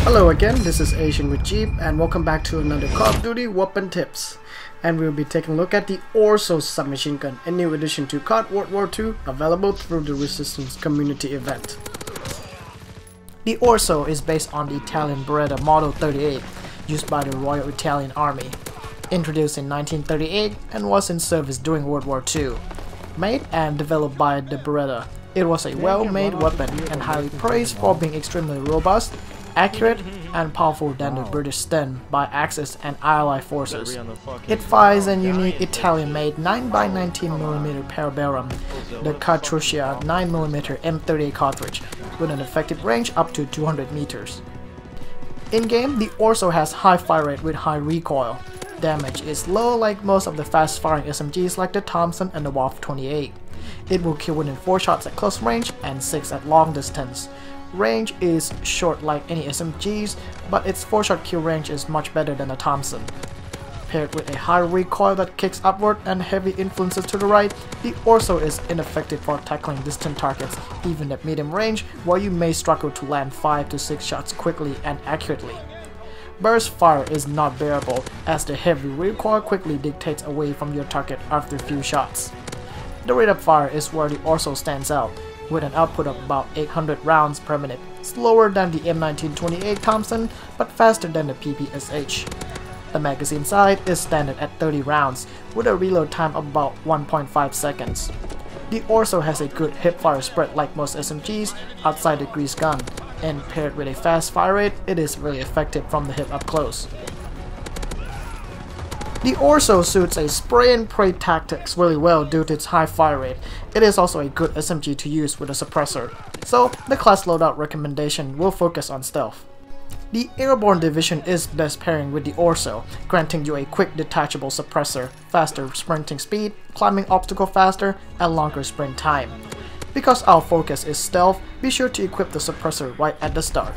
Hello again, this is Asian with Jeep and welcome back to another Call of Duty weapon tips. And we'll be taking a look at the Orso submachine gun, a new addition to COD World War II, available through the Resistance community event. The Orso is based on the Italian Beretta Model 38, used by the Royal Italian Army. Introduced in 1938 and was in service during World War II. Made and developed by the Beretta, it was a well-made weapon and highly praised for being extremely robust, accurate, and powerful than the British Sten by Axis and Allied forces. It fires a unique Italian-made 9x19mm parabellum, the Cartuccia 9mm M38 cartridge, with an effective range up to 200 meters. In-game, the Orso has high fire rate with high recoil. Damage is low like most of the fast-firing SMGs like the Thompson and the WWII. It will kill within 4 shots at close range and 6 at long distance. Range is short like any SMGs, but its 4-shot kill range is much better than the Thompson. Paired with a high recoil that kicks upward and heavy influences to the right, the Orso is ineffective for tackling distant targets, even at medium range, where you may struggle to land 5 to 6 shots quickly and accurately. Burst fire is not bearable, as the heavy recoil quickly dictates away from your target after a few shots. The rate of fire is where the Orso stands out, with an output of about 800 rounds per minute, slower than the M1928 Thompson, but faster than the PPSH. The magazine size is standard at 30 rounds, with a reload time of about 1.5 seconds. The Orso has a good hipfire spread like most SMGs outside the grease gun, and paired with a fast fire rate, it is really effective from the hip up close. The Orso suits a spray and pray tactics really well due to its high fire rate. It is also a good SMG to use with a suppressor, so the class loadout recommendation will focus on stealth. The Airborne Division is best pairing with the Orso, granting you a quick detachable suppressor, faster sprinting speed, climbing obstacle faster, and longer sprint time. Because our focus is stealth, be sure to equip the suppressor right at the start.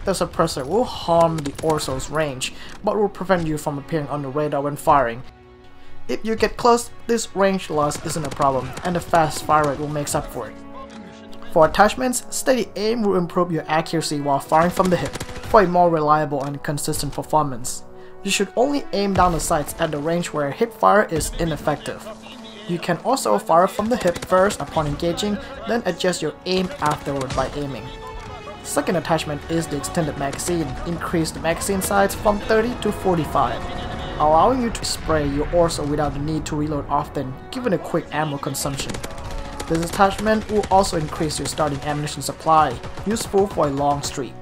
The suppressor will harm the Orso's range, but will prevent you from appearing on the radar when firing. If you get close, this range loss isn't a problem, and the fast fire rate will make up for it. For attachments, steady aim will improve your accuracy while firing from the hip, for a more reliable and consistent performance. You should only aim down the sights at the range where hip fire is ineffective. You can also fire from the hip first upon engaging, then adjust your aim afterward by aiming. Second attachment is the extended magazine. Increase the magazine size from 30 to 45, allowing you to spray your Orso without the need to reload often, given a quick ammo consumption. This attachment will also increase your starting ammunition supply, useful for a long streak.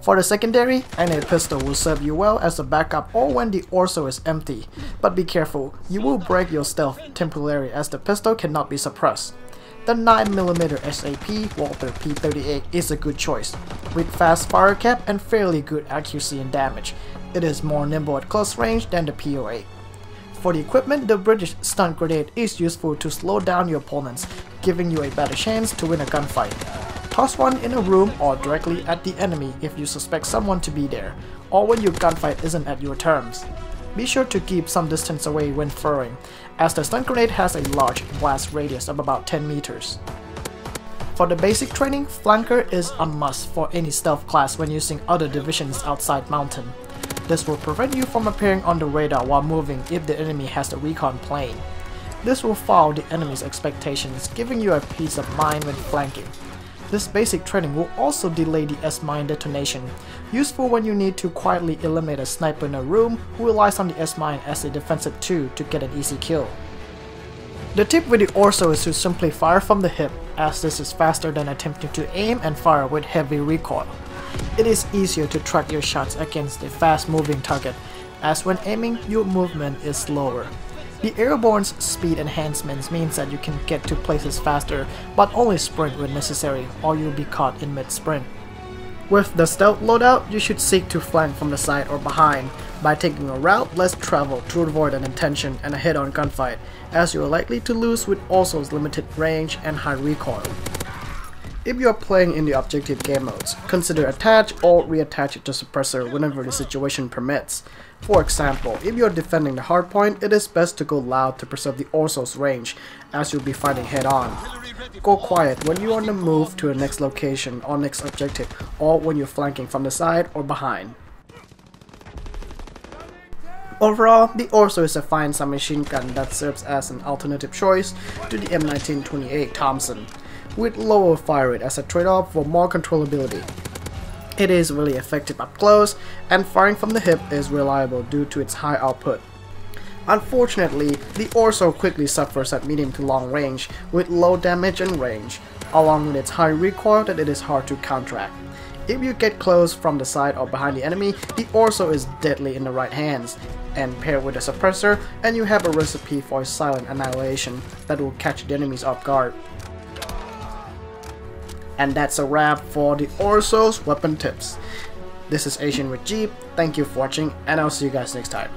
For the secondary, a pistol will serve you well as a backup or when the Orso is empty, but be careful, you will break your stealth temporarily as the pistol cannot be suppressed. The 9mm SAP Walther P38 is a good choice. With fast fire cap and fairly good accuracy and damage, it is more nimble at close range than the P08. For the equipment, the British stun grenade is useful to slow down your opponents, giving you a better chance to win a gunfight. Toss one in a room or directly at the enemy if you suspect someone to be there, or when your gunfight isn't at your terms. Be sure to keep some distance away when firing, as the stun grenade has a large blast radius of about 10 meters. For the basic training, flanker is a must for any stealth class when using other divisions outside mountain. This will prevent you from appearing on the radar while moving if the enemy has the recon plane. This will foul the enemy's expectations, giving you a peace of mind when flanking. This basic training will also delay the S-mine detonation, useful when you need to quietly eliminate a sniper in a room who relies on the S-mine as a defensive tool to get an easy kill. The tip with the Orso is to simply fire from the hip, as this is faster than attempting to aim and fire with heavy recoil. It is easier to track your shots against a fast-moving target, as when aiming, your movement is slower. The Airborne's speed enhancements means that you can get to places faster, but only sprint when necessary, or you'll be caught in mid-sprint. With the Stout loadout, you should seek to flank from the side or behind, by taking a route less traveled to avoid an intention and a head-on gunfight, as you are likely to lose with Orso's limited range and high recoil. If you are playing in the objective game modes, consider attach or reattach the suppressor whenever the situation permits. For example, if you are defending the hardpoint, it is best to go loud to preserve the Orso's range, as you'll be fighting head-on. Go quiet when you are on the move to the next location or next objective, or when you're flanking from the side or behind. Overall, the Orso is a fine submachine gun that serves as an alternative choice to the M1928 Thompson, with lower fire rate as a trade-off for more controllability. It is really effective up close, and firing from the hip is reliable due to its high output. Unfortunately, the Orso quickly suffers at medium to long range with low damage and range, along with its high recoil that it is hard to counteract. If you get close from the side or behind the enemy, the Orso is deadly in the right hands, and paired with a suppressor, and you have a recipe for a silent annihilation that will catch the enemies off guard. And that's a wrap for the Orso's weapon tips. This is Asian with Jeep, thank you for watching, and I'll see you guys next time.